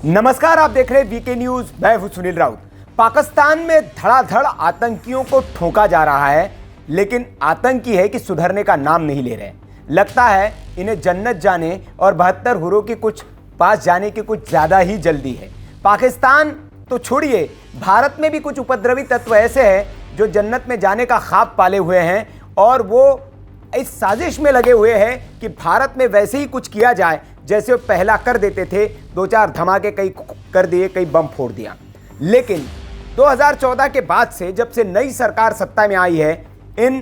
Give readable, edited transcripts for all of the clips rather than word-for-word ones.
नमस्कार, आप देख रहे हैं वीके न्यूज। मैं हूं सुनील राउत। पाकिस्तान में धड़ाधड़ आतंकियों को ठोका जा रहा है, लेकिन आतंकी है कि सुधरने का नाम नहीं ले रहे। लगता है इन्हें जन्नत जाने और 72 हुरों के कुछ पास जाने की कुछ ज्यादा ही जल्दी है। पाकिस्तान तो छोड़िए, भारत में भी कुछ उपद्रवी तत्व ऐसे हैं जो जन्नत में जाने का ख्वाब पाले हुए हैं और वो इस साजिश में लगे हुए हैं कि भारत में वैसे ही कुछ किया जाए जैसे वो पहला कर देते थे। 2-4 धमाके कई कर दिए, कई बम फोड़ दिया। लेकिन 2014 के बाद से, जब से नई सरकार सत्ता में आई है, इन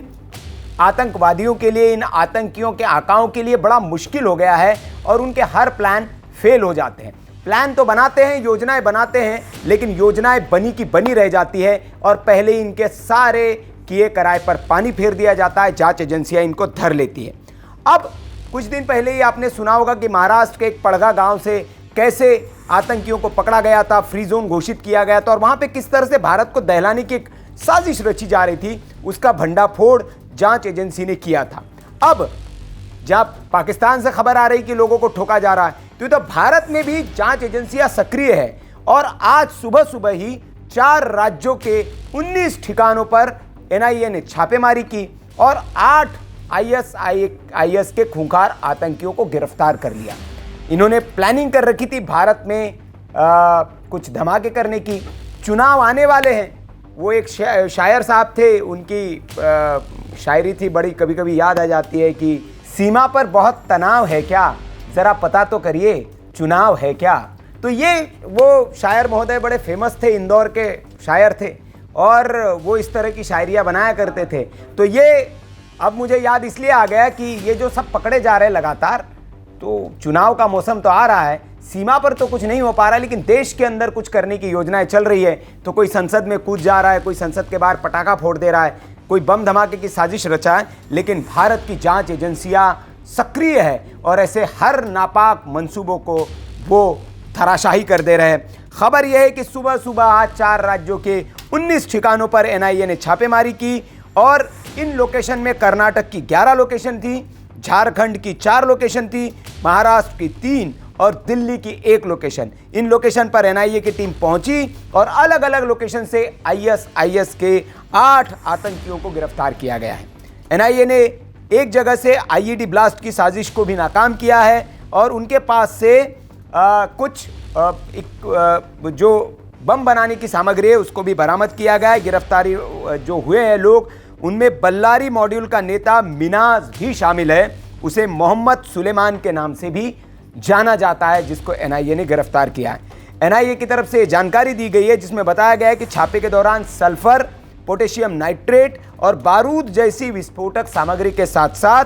आतंकवादियों के लिए, इन आतंकियों के आकाओं के लिए बड़ा मुश्किल हो गया है और उनके हर प्लान फेल हो जाते हैं। प्लान तो बनाते हैं, योजनाएं बनाते हैं, लेकिन योजनाएं बनी की बनी रह जाती है और पहले ही इनके सारे किए कराए पर पानी फेर दिया जाता है। जांच एजेंसियां इनको धर लेती है। अब कुछ दिन पहले ही आपने सुना होगा कि महाराष्ट्र के एक पड़गा गांव से कैसे आतंकियों को पकड़ा गया था, फ्री जोन घोषित किया गया था और वहां पे किस तरह से भारत को दहलाने की एक साजिश रची जा रही थी, उसका भंडाफोड़ जांच एजेंसी ने किया था। अब जब पाकिस्तान से खबर आ रही कि लोगों को ठोका जा रहा है, तो भारत में भी जांच एजेंसियां सक्रिय है और आज सुबह सुबह ही 4 राज्यों के 19 ठिकानों पर एनआईए ने छापेमारी की और 8 आईएस के खूंखार आतंकियों को गिरफ्तार कर लिया। इन्होंने प्लानिंग कर रखी थी भारत में कुछ धमाके करने की। चुनाव आने वाले हैं। वो एक शायर साहब थे, उनकी शायरी थी बड़ी कभी कभी याद आ जाती है कि सीमा पर बहुत तनाव है क्या, जरा पता तो करिए चुनाव है क्या। तो ये वो शायर महोदय बड़े फेमस थे, इंदौर के शायर थे और वो इस तरह की शायरियाँ बनाया करते थे। तो ये अब मुझे याद इसलिए आ गया कि ये जो सब पकड़े जा रहे हैं लगातार, तो चुनाव का मौसम तो आ रहा है, सीमा पर तो कुछ नहीं हो पा रहा, लेकिन देश के अंदर कुछ करने की योजनाएं चल रही है। तो कोई संसद में कूद जा रहा है, कोई संसद के बाहर पटाखा फोड़ दे रहा है, कोई बम धमाके की साजिश रचा है, लेकिन भारत की जांच एजेंसियां सक्रिय है और ऐसे हर नापाक मंसूबों को वो धराशाही कर दे रहे हैं। खबर यह है कि सुबह सुबह आज 4 राज्यों के 19 ठिकानों पर एनआईए ने छापेमारी की और इन लोकेशन में कर्नाटक की 11 लोकेशन थी, झारखंड की 4 लोकेशन थी, महाराष्ट्र की 3 और दिल्ली की 1 लोकेशन। इन लोकेशन पर एनआईए की टीम पहुंची और अलग अलग लोकेशन से आईएस के 8 आतंकियों को गिरफ्तार किया गया है। एनआईए ने एक जगह से आईईडी ब्लास्ट की साजिश को भी नाकाम किया है और उनके पास से जो बम बनाने की सामग्री है उसको भी बरामद किया गया है। गिरफ्तारी जो हुए हैं लोग, उनमें बल्लारी मॉड्यूल का नेता मिनाज भी शामिल है। उसे मोहम्मद सुलेमान के नाम से भी जाना जाता है, जिसको एनआईए ने गिरफ्तार किया है। एनआईए की तरफ से जानकारी दी गई है जिसमें बताया गया है कि छापे के दौरान सल्फर, पोटेशियम नाइट्रेट और बारूद जैसी विस्फोटक सामग्री के साथ साथ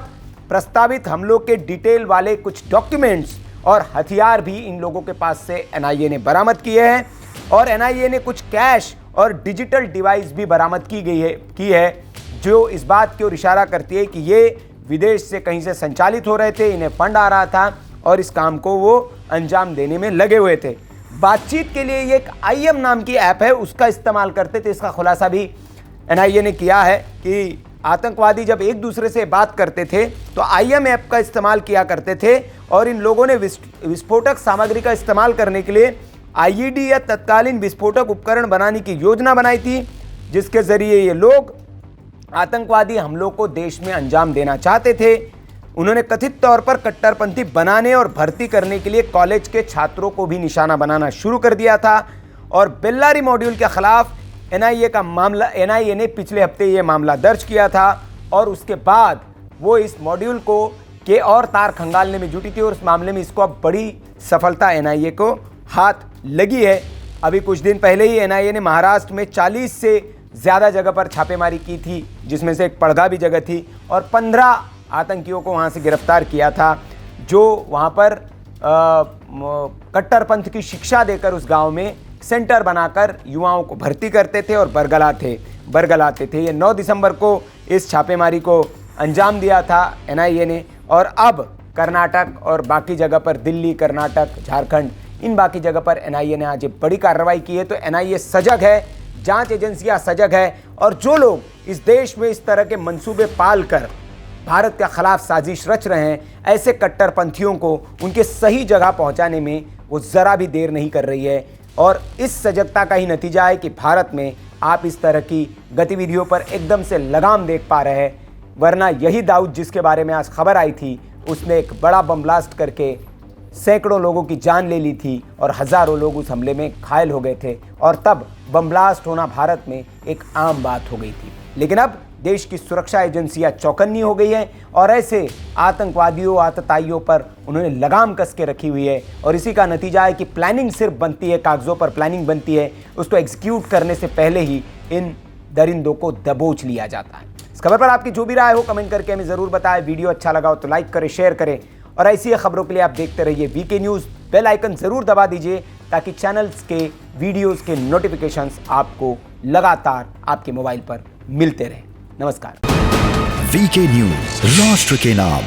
प्रस्तावित हमलों के डिटेल वाले कुछ डॉक्यूमेंट्स और हथियार भी इन लोगों के पास से एनआईए ने बरामद किए हैं और एनआईए ने कुछ कैश और डिजिटल डिवाइस भी बरामद की है जो इस बात की ओर इशारा करती है कि ये विदेश से कहीं से संचालित हो रहे थे, इन्हें फंड आ रहा था और इस काम को वो अंजाम देने में लगे हुए थे। बातचीत के लिए ये एक आईएम नाम की ऐप है, उसका इस्तेमाल करते थे। इसका खुलासा भी एनआईए ने किया है कि आतंकवादी जब एक दूसरे से बात करते थे तो आईएम ऐप का इस्तेमाल किया करते थे और इन लोगों ने विस्फोटक सामग्री का इस्तेमाल करने के लिए आईईडी या तत्कालीन विस्फोटक उपकरण बनाने की योजना बनाई थी, जिसके जरिए ये लोग आतंकवादी हमलों को देश में अंजाम देना चाहते थे। उन्होंने कथित तौर पर कट्टरपंथी बनाने और भर्ती करने के लिए कॉलेज के छात्रों को भी निशाना बनाना शुरू कर दिया था और बेल्लारी मॉड्यूल के खिलाफ एनआईए ने पिछले हफ्ते ये मामला दर्ज किया था और उसके बाद वो इस मॉड्यूल के और तार खंगालने में जुटी थी और इस मामले में इसको अब बड़ी सफलता एनआईए को हाथ लगी है। अभी कुछ दिन पहले ही एनआईए ने महाराष्ट्र में 40 से ज़्यादा जगह पर छापेमारी की थी, जिसमें से एक पड़गा भी जगह थी और 15 आतंकियों को वहाँ से गिरफ्तार किया था जो वहाँ पर कट्टरपंथ की शिक्षा देकर उस गांव में सेंटर बनाकर युवाओं को भर्ती करते थे और बरगलाते थे। ये 9 दिसंबर को इस छापेमारी को अंजाम दिया था एनआईए ने और अब कर्नाटक और बाकी जगह पर, दिल्ली, कर्नाटक, झारखंड, इन बाकी जगह पर एनआईए ने आज बड़ी कार्रवाई की है। तो एनआईए सजग है, जांच एजेंसियां सजग है और जो लोग इस देश में इस तरह के मंसूबे पाल कर भारत के खिलाफ साजिश रच रहे हैं, ऐसे कट्टरपंथियों को उनके सही जगह पहुंचाने में वो ज़रा भी देर नहीं कर रही है। और इस सजगता का ही नतीजा है कि भारत में आप इस तरह की गतिविधियों पर एकदम से लगाम देख पा रहे हैं। वरना यही दाऊद जिसके बारे में आज खबर आई थी, उसने एक बड़ा बम ब्लास्ट करके सैकड़ों लोगों की जान ले ली थी और हज़ारों लोग उस हमले में घायल हो गए थे और तब बम ब्लास्ट होना भारत में एक आम बात हो गई थी। लेकिन अब देश की सुरक्षा एजेंसियां चौकन्नी हो गई हैं और ऐसे आतंकवादियों आतताइयों पर उन्होंने लगाम कस के रखी हुई है। और इसी का नतीजा है कि प्लानिंग सिर्फ बनती है, कागज़ों पर प्लानिंग बनती है, उसको एग्जीक्यूट करने से पहले ही इन दरिंदों को दबोच लिया जाता है। इस खबर पर आपकी जो भी राय हो कमेंट करके हमें ज़रूर बताएं। वीडियो अच्छा लगा हो तो लाइक करें, शेयर करें और ऐसी खबरों के लिए आप देखते रहिए वीके न्यूज़। बेल आइकन ज़रूर दबा दीजिए ताकि चैनल्स के वीडियोज़ के नोटिफिकेशंस आपको लगातार आपके मोबाइल पर मिलते रहें। नमस्कार। वीके न्यूज़, राष्ट्र के नाम।